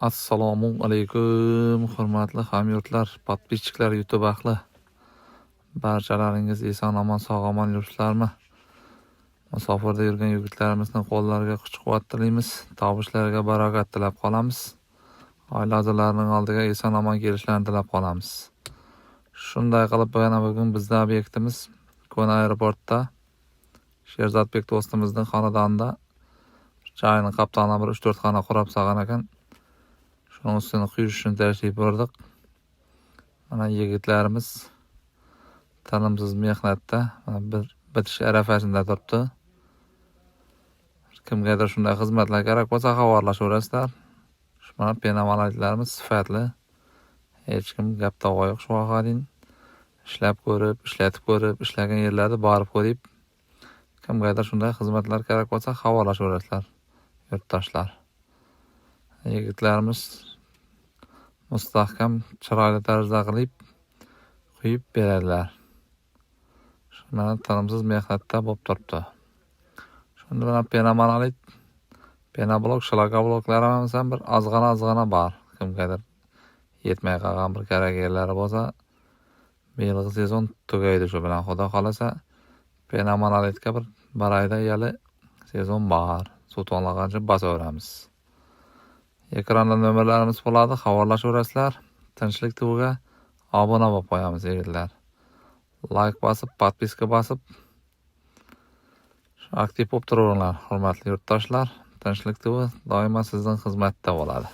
Assalomu alaykum, hurmatli hamyurtlar, podpisчиклар, YouTube ahli. Barchalaringiz eson-omon, sog'-omon yuribsizlarmi? Musofirda yurgan yigitlarimizning qo'llariga kuch-quvvat tilaymiz, tobushlariga barokat tilab qolamiz. Oila a'zolarining oldiga eson-omon kelishlarini tilab qolamiz. Shunday qilib, bugun bizning obyektimiz Ko'na aeroportda Sherzodbek do'stimizning xonadonida joyini qoptona bir 3-4 xona qurib solgan ekan. Şunun üstüne kuyuşunu tashlab bordik. Mana yigitlarimiz tanimsiz mehnatda bir bitish arafasida turibdi. Kimgadir shunday xizmatlar kerak bo'lsa xabarlashaverasizlar. Mana penamolatlarimiz sifatli. Hech kim gap to'g'ri yo'q shu vaqadin. Ishlab ko'rib, ishlatib ko'rib, ishlagan yerlarda borib ko'rib, kimgadir shunday xizmatlar kerak bo'lsa xabarlashaverasizlar, yurtdoshlar. Yigitlarimiz mustahkam, chiroyli tarzda qilib quyib beradilar. Shuna tinimsiz mehnatda bo'lib turibdi. Shunda bilan penamonolit, penablok, shilaka bloklari ham bir ozg'ana bor. Kimgadir yetmay qolgan bir kerak yerlari bo'lsa, yilgi sezon tugaydi shu bilan. Xudo xolasa, penamonolitga bir oyda yali sezon bor. Suv to'lgancha bosaveramiz. Ekranda nomerlarimiz bo'ladi, xabarlashaverasizlar. Tinchlik TV'ga obuna bo'lib qo'yamiz yigitlar. Like bosib, podpiska bosib, aktiv bo'lib turinglar, hurmatli yurtdoshlar. Tinchlik TV doimo sizning xizmatda bo'ladi.